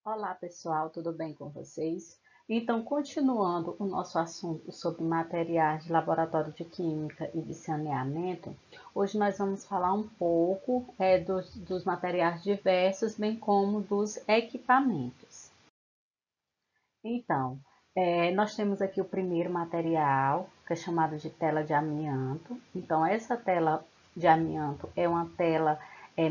Olá pessoal, tudo bem com vocês? Então, continuando o nosso assunto sobre materiais de laboratório de química e de saneamento, hoje nós vamos falar um pouco dos materiais diversos, bem como dos equipamentos. Então, nós temos aqui o primeiro material, que é chamado de tela de amianto. Então, essa tela de amianto é uma tela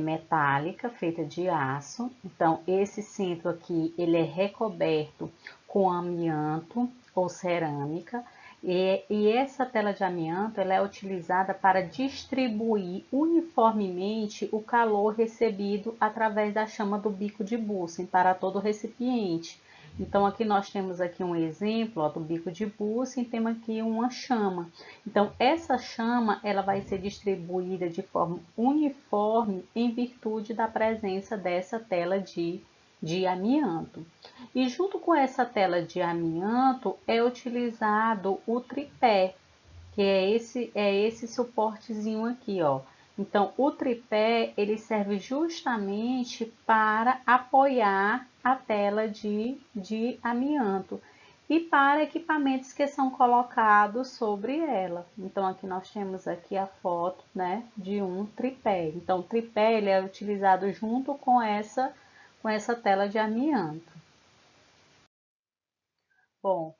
metálica feita de aço. Então, esse centro aqui, ele é recoberto com amianto ou cerâmica. E essa tela de amianto, ela é utilizada para distribuir uniformemente o calor recebido através da chama do bico de Bunsen para todo o recipiente. Então, aqui nós temos aqui um exemplo, ó, do bico de Bunsen, temos aqui uma chama. Então, essa chama, ela vai ser distribuída de forma uniforme em virtude da presença dessa tela de amianto. E junto com essa tela de amianto é utilizado o tripé, que é esse suportezinho aqui, ó. Então, o tripé, ele serve justamente para apoiar a tela de amianto e para equipamentos que são colocados sobre ela. Então, aqui nós temos aqui a foto, né, de um tripé. Então, o tripé, ele é utilizado junto com essa tela de amianto. Bom,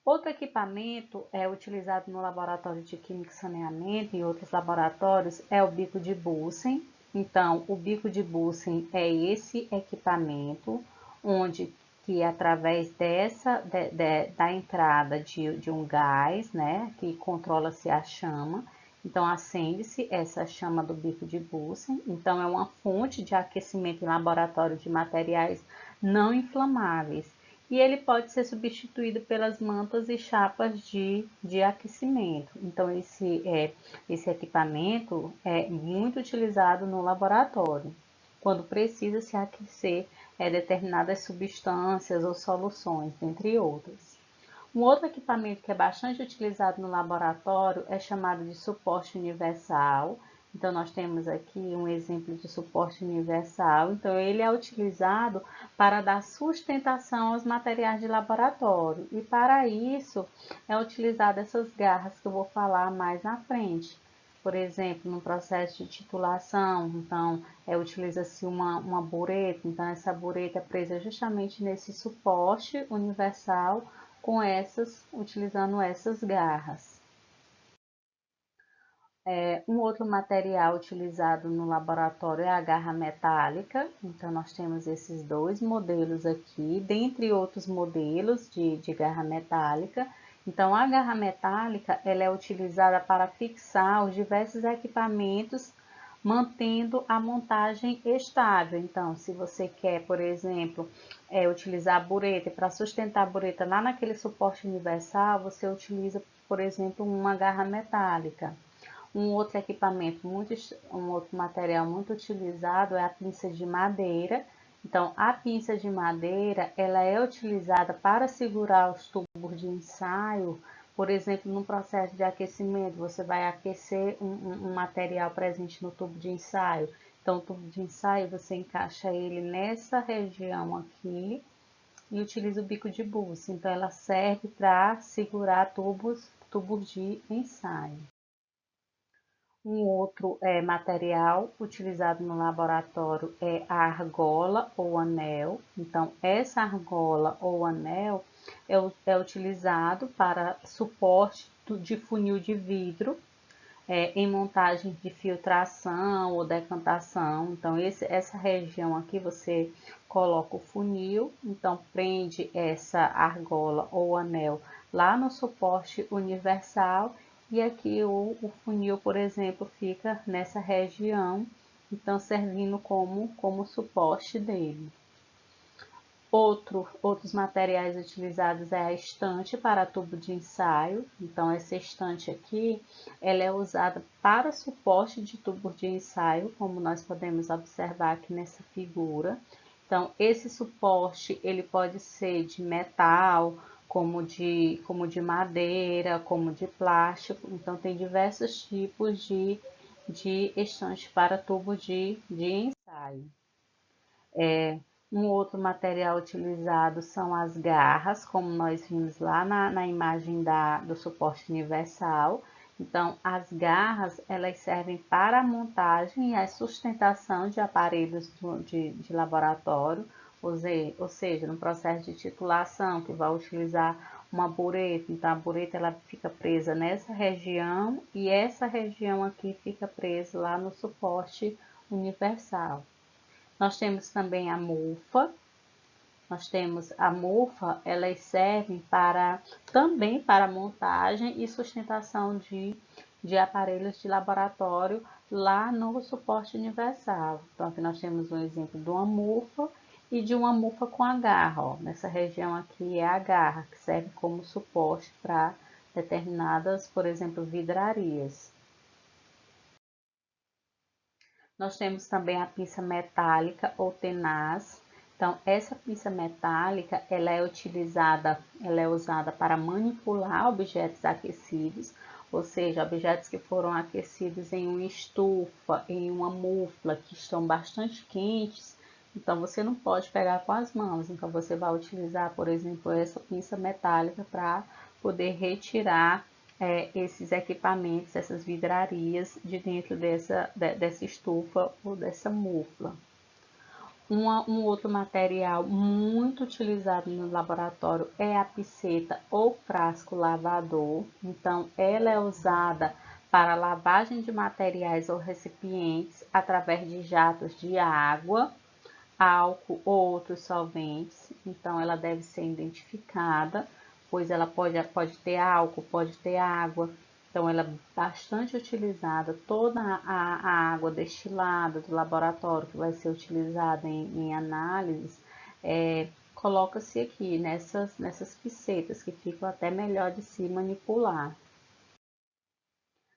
outro equipamento é utilizado no laboratório de química e saneamento e outros laboratórios é o bico de Bunsen. Então, o bico de Bunsen é esse equipamento onde que através da entrada de um gás, né, que controla-se a chama, então acende-se essa chama do bico de Bunsen. Então, é uma fonte de aquecimento em laboratório de materiais não inflamáveis e ele pode ser substituído pelas mantas e chapas de aquecimento. Então, esse equipamento é muito utilizado no laboratório, quando precisa se aquecer determinadas substâncias ou soluções, entre outras. Um outro equipamento que é bastante utilizado no laboratório é chamado de suporte universal. Então, nós temos aqui um exemplo de suporte universal. Então, ele é utilizado para dar sustentação aos materiais de laboratório. E para isso, é utilizado essas garras que eu vou falar mais na frente. Por exemplo, no processo de titulação, então, utiliza-se uma bureta. Então, essa bureta é presa justamente nesse suporte universal utilizando essas garras. Um outro material utilizado no laboratório é a garra metálica. Então, nós temos esses dois modelos aqui, dentre outros modelos de garra metálica. Então, a garra metálica ela é utilizada para fixar os diversos equipamentos, mantendo a montagem estável. Então, se você quer, por exemplo, utilizar a bureta, para sustentar a bureta lá naquele suporte universal, você utiliza, por exemplo, uma garra metálica. Um outro equipamento, um outro material muito utilizado é a pinça de madeira. Então, a pinça de madeira, ela é utilizada para segurar os tubos de ensaio. Por exemplo, no processo de aquecimento, você vai aquecer um material presente no tubo de ensaio. Então, o tubo de ensaio, você encaixa ele nessa região aqui e utiliza o bico de Bunsen. Então, ela serve para segurar tubos de ensaio. Um outro material utilizado no laboratório é a argola ou anel. Então, essa argola ou anel é utilizado para suporte de funil de vidro em montagem de filtração ou decantação. Então, essa região aqui você coloca o funil, então prende essa argola ou anel lá no suporte universal e aqui o funil, por exemplo, fica nessa região, então servindo como suporte dele. Outros materiais utilizados é a estante para tubo de ensaio. Então, essa estante aqui, ela é usada para suporte de tubo de ensaio, como nós podemos observar aqui nessa figura. Então, esse suporte, ele pode ser de metal, como de madeira, como de plástico. Então, tem diversos tipos de estante para tubo de ensaio. Um outro material utilizado são as garras, como nós vimos lá na imagem do suporte universal. Então, as garras, elas servem para a montagem e a sustentação de aparelhos de laboratório, ou seja, no processo de titulação, que vai utilizar uma bureta. Então, a bureta ela fica presa nessa região e essa região aqui fica presa lá no suporte universal. Nós temos também a mufa. Elas servem também para montagem e sustentação de aparelhos de laboratório lá no suporte universal. Então, aqui nós temos um exemplo de uma mufa e de uma mufa com a garra. Ó. Nessa região aqui é a garra, que serve como suporte para determinadas, por exemplo, vidrarias. Nós temos também a pinça metálica ou tenaz. Então, essa pinça metálica, ela é usada para manipular objetos aquecidos, ou seja, objetos que foram aquecidos em uma estufa, em uma mufla, que estão bastante quentes. Então, você não pode pegar com as mãos. Então, você vai utilizar, por exemplo, essa pinça metálica para poder retirar esses equipamentos, essas vidrarias de dentro dessa estufa ou dessa mufla. Um outro material muito utilizado no laboratório é a piceta ou frasco lavador. Então, ela é usada para lavagem de materiais ou recipientes através de jatos de água, álcool ou outros solventes. Então, ela deve ser identificada, pois ela pode ter álcool, pode ter água. Então, ela é bastante utilizada. Toda a água destilada do laboratório que vai ser utilizada em análises, coloca-se aqui nessas picetas, que ficam até melhor de se manipular.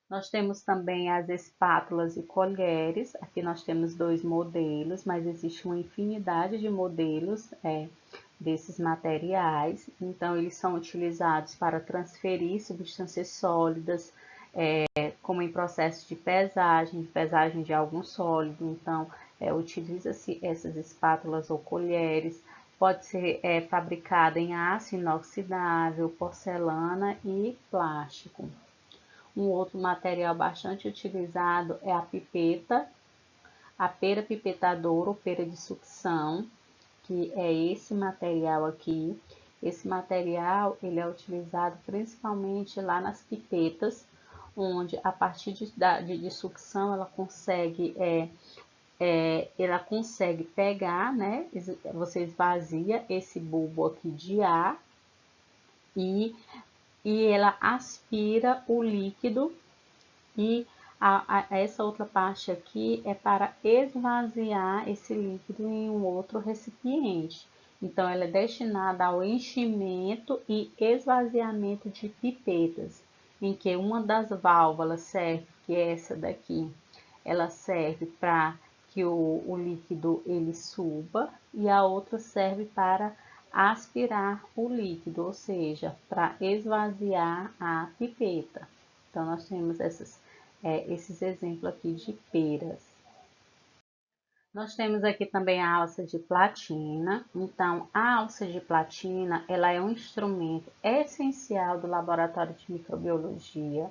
Nós temos também as espátulas e colheres. Aqui nós temos dois modelos, mas existe uma infinidade de modelos desses materiais. Então, eles são utilizados para transferir substâncias sólidas, como em processo de pesagem de algum sólido. Então, utiliza-se essas espátulas ou colheres. Pode ser fabricada em aço inoxidável, porcelana e plástico. Um outro material bastante utilizado é a pipeta, a pera pipetadora ou pera de sucção, que é esse material aqui. Esse material ele é utilizado principalmente lá nas pipetas, onde a partir de sucção ela consegue pegar, né? Você esvazia esse bulbo aqui de ar e ela aspira o líquido e essa outra parte aqui é para esvaziar esse líquido em um outro recipiente. Então, ela é destinada ao enchimento e esvaziamento de pipetas, em que uma das válvulas serve, que é essa daqui, ela serve para que o líquido ele suba e a outra serve para aspirar o líquido, ou seja, para esvaziar a pipeta. Então, nós temos esses exemplos aqui de peras. Nós temos aqui também a alça de platina. Então, a alça de platina, ela é um instrumento essencial do laboratório de microbiologia.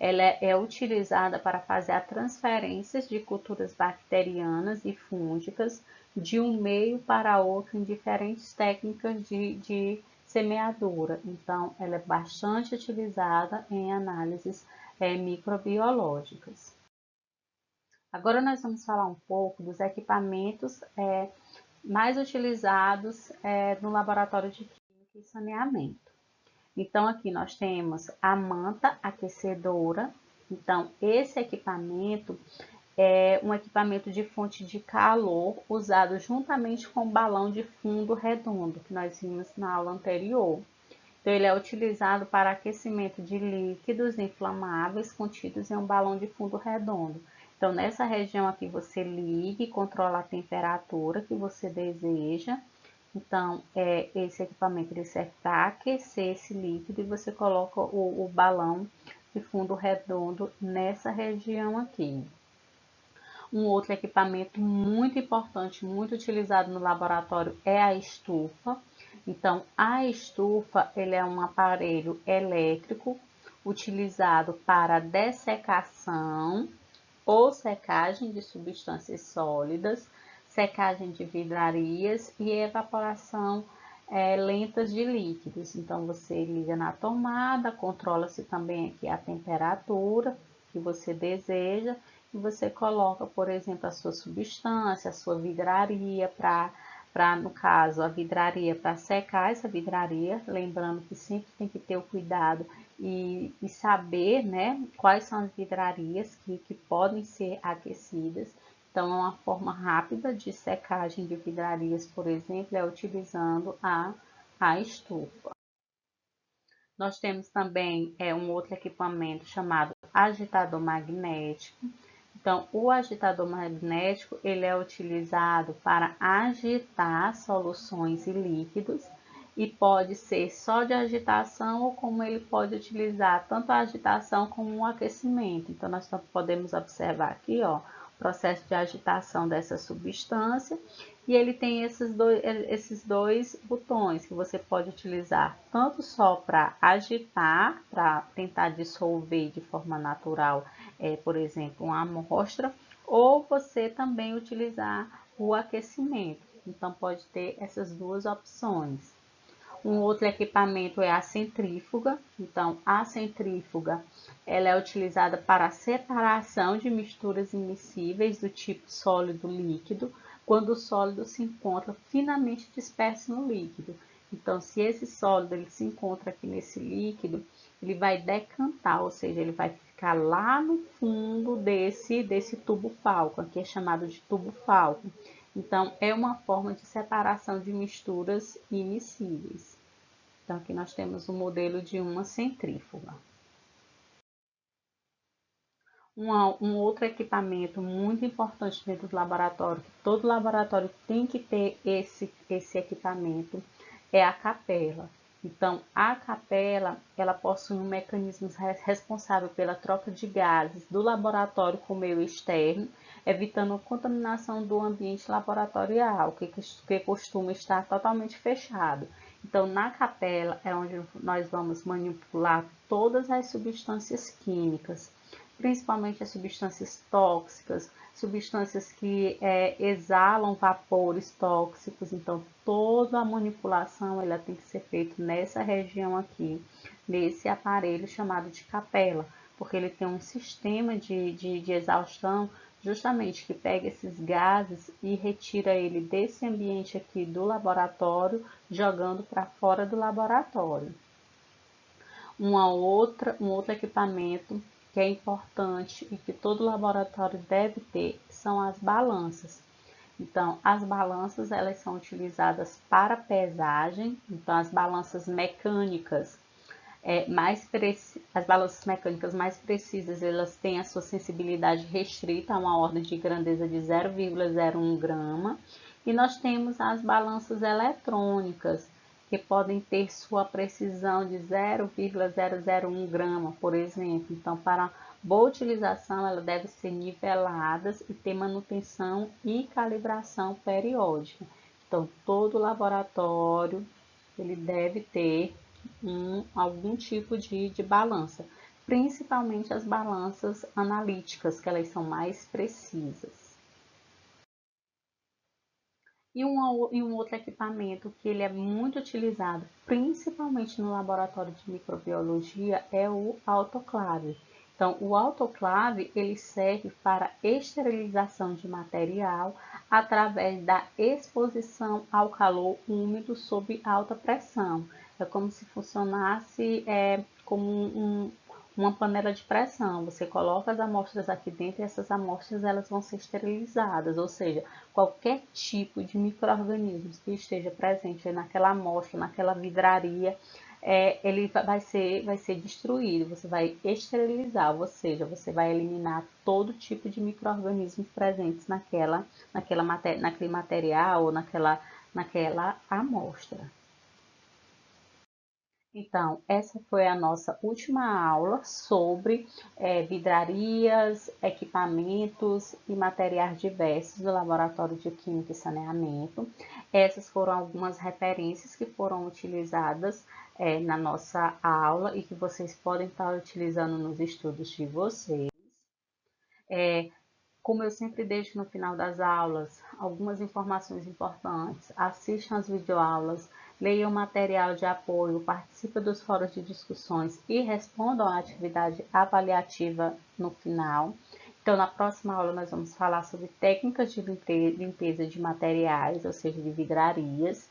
Ela é utilizada para fazer a transferência de culturas bacterianas e fúngicas de um meio para outro em diferentes técnicas de semeadura. Então, ela é bastante utilizada em análises microbiológicas. Agora nós vamos falar um pouco dos equipamentos mais utilizados no laboratório de química e saneamento. Então, aqui nós temos a manta aquecedora. Então, esse equipamento é um equipamento de fonte de calor usado juntamente com o balão de fundo redondo, que nós vimos na aula anterior. Então, ele é utilizado para aquecimento de líquidos inflamáveis contidos em um balão de fundo redondo. Então, nessa região aqui, você liga e controla a temperatura que você deseja. Então, esse equipamento ele serve para aquecer esse líquido e você coloca o balão de fundo redondo nessa região aqui. Um outro equipamento muito importante, muito utilizado no laboratório é a estufa. Então, a estufa, ele é um aparelho elétrico utilizado para dessecação ou secagem de substâncias sólidas, secagem de vidrarias e evaporação lentas de líquidos. Então, você liga na tomada, controla-se também aqui a temperatura que você deseja e você coloca, por exemplo, a sua substância, a sua vidraria no caso, a vidraria para secar essa vidraria, lembrando que sempre tem que ter o cuidado e saber, né, quais são as vidrarias que podem ser aquecidas. Então, é uma forma rápida de secagem de vidrarias, por exemplo, é utilizando a estufa. Nós temos também um outro equipamento chamado agitador magnético. Então, o agitador magnético, ele é utilizado para agitar soluções e líquidos e pode ser só de agitação ou como ele pode utilizar tanto a agitação como o aquecimento. Então, nós podemos observar aqui, ó, o processo de agitação dessa substância e ele tem esses dois botões que você pode utilizar tanto só para agitar, para tentar dissolver de forma natural, por exemplo, uma amostra, ou você também utilizar o aquecimento. Então, pode ter essas duas opções. Um outro equipamento é a centrífuga. Então, a centrífuga ela é utilizada para a separação de misturas immiscíveis do tipo sólido líquido, quando o sólido se encontra finamente disperso no líquido. Então, se esse sólido ele se encontra aqui nesse líquido, ele vai decantar, ou seja, ele vai ficar lá no fundo desse tubo Falcon, que é chamado de tubo Falcon. Então, é uma forma de separação de misturas immiscíveis. Então, aqui nós temos o modelo de uma centrífuga. Um outro equipamento muito importante dentro do laboratório, que todo laboratório tem que ter esse equipamento, é a capela. Então, a capela, ela possui um mecanismo responsável pela troca de gases do laboratório com o meio externo, evitando a contaminação do ambiente laboratorial, que costuma estar totalmente fechado. Então, na capela é onde nós vamos manipular todas as substâncias químicas, principalmente as substâncias tóxicas, substâncias que exalam vapores tóxicos. Então, toda a manipulação ela tem que ser feita nessa região aqui, nesse aparelho chamado de capela, porque ele tem um sistema de exaustão justamente que pega esses gases e retira ele desse ambiente aqui do laboratório, jogando para fora do laboratório. Um outro equipamento que é importante e que todo laboratório deve ter são as balanças. Então, as balanças elas são utilizadas para pesagem. Então, as balanças mecânicas as balanças mecânicas mais precisas, elas têm a sua sensibilidade restrita a uma ordem de grandeza de 0,01 grama. E nós temos as balanças eletrônicas, que podem ter sua precisão de 0,001 grama, por exemplo. Então, para boa utilização, ela deve ser niveladas e ter manutenção e calibração periódica. Então, todo laboratório ele deve ter algum tipo de balança, principalmente as balanças analíticas, que elas são mais precisas. E um outro equipamento que ele é muito utilizado, principalmente no laboratório de microbiologia, é o autoclave. Então, o autoclave ele serve para esterilização de material através da exposição ao calor úmido sob alta pressão. É como se funcionasse como uma panela de pressão. Você coloca as amostras aqui dentro e essas amostras elas vão ser esterilizadas, ou seja, qualquer tipo de micro-organismos que esteja presente naquela amostra, naquela vidraria, ele vai ser destruído, você vai esterilizar, ou seja, você vai eliminar todo tipo de micro-organismos presentes naquele material ou naquela amostra. Então, essa foi a nossa última aula sobre vidrarias, equipamentos e materiais diversos do Laboratório de Química e Saneamento. Essas foram algumas referências que foram utilizadas na nossa aula e que vocês podem estar utilizando nos estudos de vocês. Como eu sempre deixo no final das aulas, algumas informações importantes. Assistam as videoaulas, leiam o material de apoio, participem dos fóruns de discussões e respondam à atividade avaliativa no final. Então, na próxima aula, nós vamos falar sobre técnicas de limpeza de materiais, ou seja, de vidrarias.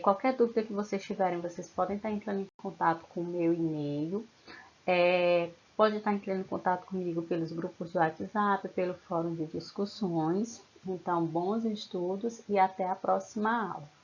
Qualquer dúvida que vocês tiverem, vocês podem estar entrando em contato com o meu e-mail. Pode estar entrando em contato comigo pelos grupos de WhatsApp, pelo fórum de discussões. Então, bons estudos e até a próxima aula.